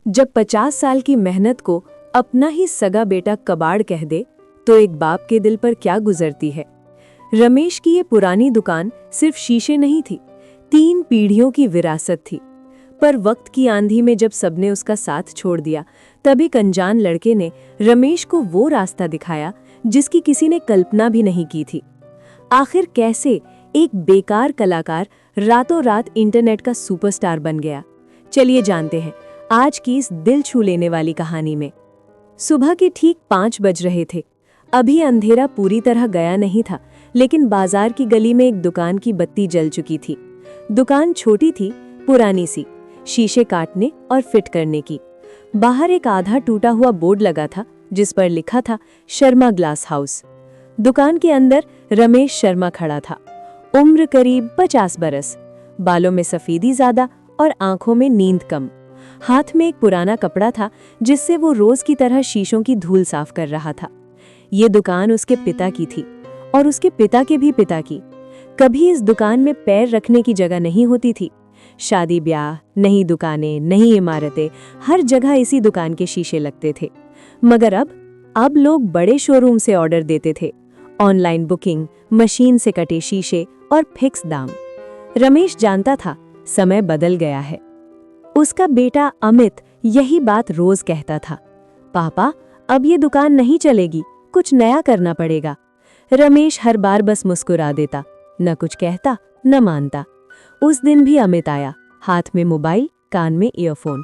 जब 50 साल की मेहनत को अपना ही सगा बेटा कबाड़ कह दे तो एक बाप के दिल पर क्या गुजरती है। रमेश की ये पुरानी दुकान सिर्फ शीशे नहीं थी, 3 पीढ़ियों की विरासत थी। पर वक्त की आंधी में जब सबने उसका साथ छोड़ दिया, तब एक अनजान लड़के ने रमेश को वो रास्ता दिखाया जिसकी किसी ने कल्पना भी नहीं की थी। आखिर कैसे एक बेकार कलाकार रातों रात इंटरनेट का सुपरस्टार बन गया, चलिए जानते हैं आज की इस दिल छू लेने वाली कहानी में। सुबह के ठीक 5 बज रहे थे। अभी अंधेरा पूरी तरह गया नहीं था, लेकिन बाजार की गली में एक दुकान की बत्ती जल चुकी थी। दुकान छोटी थी, पुरानी सी, शीशे काटने और फिट करने की। बाहर एक आधा टूटा हुआ बोर्ड लगा था जिस पर लिखा था शर्मा ग्लास हाउस। दुकान के अंदर रमेश शर्मा खड़ा था। उम्र करीब 50 बरस, बालों में सफेदी ज्यादा और आंखों में नींद कम। हाथ में एक पुराना कपड़ा था जिससे वो रोज की तरह शीशों की धूल साफ कर रहा था। ये दुकान उसके पिता की थी और उसके पिता के भी पिता की। कभी इस दुकान में पैर रखने की जगह नहीं होती थी। शादी ब्याह, नई दुकानें, नई इमारतें, हर जगह इसी दुकान के शीशे लगते थे। मगर अब लोग बड़े शोरूम से ऑर्डर देते थे। ऑनलाइन बुकिंग, मशीन से कटे शीशे और फिक्स दाम। रमेश जानता था समय बदल गया है। उसका बेटा अमित यही बात रोज कहता था, पापा अब ये दुकान नहीं चलेगी, कुछ नया करना पड़ेगा। रमेश हर बार बस मुस्कुरा देता, न कुछ कहता न मानता। उस दिन भी अमित आया, हाथ में मोबाइल, कान में ईयरफोन।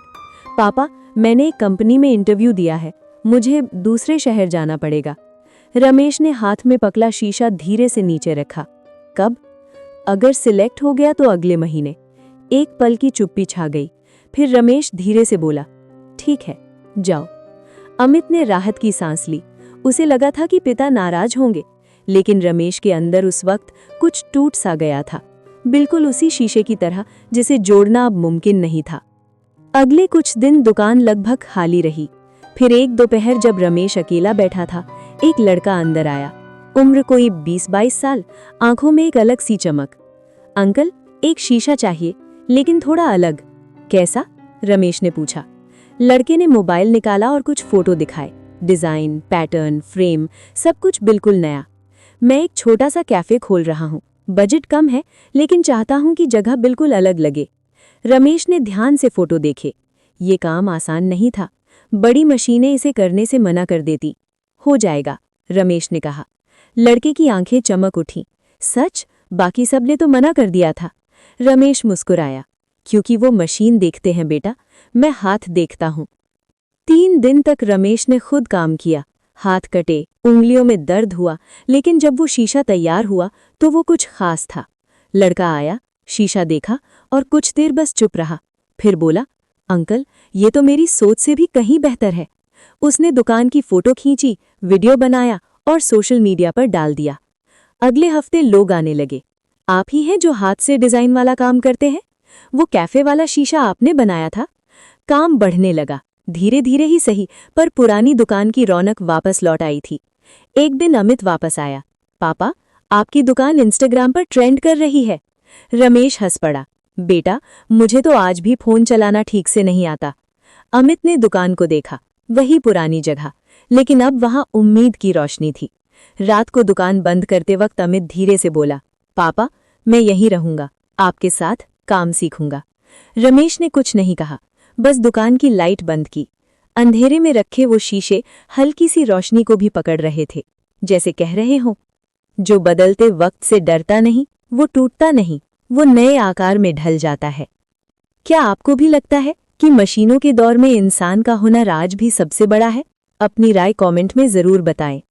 पापा मैंने एक कंपनी में इंटरव्यू दिया है, मुझे दूसरे शहर जाना पड़ेगा। रमेश ने हाथ में पकड़ा शीशा धीरे से नीचे रखा। कब? अगर सिलेक्ट हो गया तो अगले महीने। एक पल की चुप्पी छा गई। फिर रमेश धीरे से बोला, ठीक है जाओ। अमित ने राहत की सांस ली। उसे लगा था कि पिता नाराज होंगे, लेकिन रमेश के अंदर उस वक्त कुछ टूट सा गया था, बिल्कुल उसी शीशे की तरह जिसे जोड़ना अब मुमकिन नहीं था। अगले कुछ दिन दुकान लगभग खाली रही। फिर एक दोपहर जब रमेश अकेला बैठा था, एक लड़का अंदर आया। उम्र कोई 20-22 साल, आंखों में एक अलग सी चमक। अंकल एक शीशा चाहिए, लेकिन थोड़ा अलग। कैसा? रमेश ने पूछा। लड़के ने मोबाइल निकाला और कुछ फोटो दिखाए। डिजाइन, पैटर्न, फ्रेम, सब कुछ बिल्कुल नया। मैं एक छोटा सा कैफे खोल रहा हूँ, बजट कम है, लेकिन चाहता हूँ कि जगह बिल्कुल अलग लगे। रमेश ने ध्यान से फोटो देखे। ये काम आसान नहीं था, बड़ी मशीनें इसे करने से मना कर देती। हो जाएगा, रमेश ने कहा। लड़के की आंखें चमक उठी। सच? बाकी सबने तो मना कर दिया था। रमेश मुस्कुराया, क्योंकि वो मशीन देखते हैं बेटा, मैं हाथ देखता हूँ। 3 दिन तक रमेश ने खुद काम किया। हाथ कटे, उंगलियों में दर्द हुआ, लेकिन जब वो शीशा तैयार हुआ तो वो कुछ खास था। लड़का आया, शीशा देखा और कुछ देर बस चुप रहा। फिर बोला, अंकल ये तो मेरी सोच से भी कहीं बेहतर है। उसने दुकान की फोटो खींची, वीडियो बनाया और सोशल मीडिया पर डाल दिया। अगले हफ्ते लोग आने लगे। आप ही हैं जो हाथ से डिजाइन वाला काम करते हैं? वो कैफे वाला शीशा आपने बनाया था? काम बढ़ने लगा, धीरे धीरे ही सही, पर पुरानी दुकान की रौनक वापस लौट आई थी। एक दिन अमित वापस आया। पापा आपकी दुकान इंस्टाग्राम पर ट्रेंड कर रही है। रमेश हंस पड़ा। बेटा मुझे तो आज भी फोन चलाना ठीक से नहीं आता। अमित ने दुकान को देखा, वही पुरानी जगह, लेकिन अब वहां उम्मीद की रोशनी थी। रात को दुकान बंद करते वक्त अमित धीरे से बोला, पापा मैं यहीं रहूंगा, आपके साथ काम सीखूंगा। रमेश ने कुछ नहीं कहा, बस दुकान की लाइट बंद की। अंधेरे में रखे वो शीशे हल्की सी रोशनी को भी पकड़ रहे थे, जैसे कह रहे हों, जो बदलते वक्त से डरता नहीं, वो टूटता नहीं, वो नए आकार में ढल जाता है। क्या आपको भी लगता है कि मशीनों के दौर में इंसान का हुनर आज भी सबसे बड़ा है? अपनी राय कमेंट में जरूर बताएं।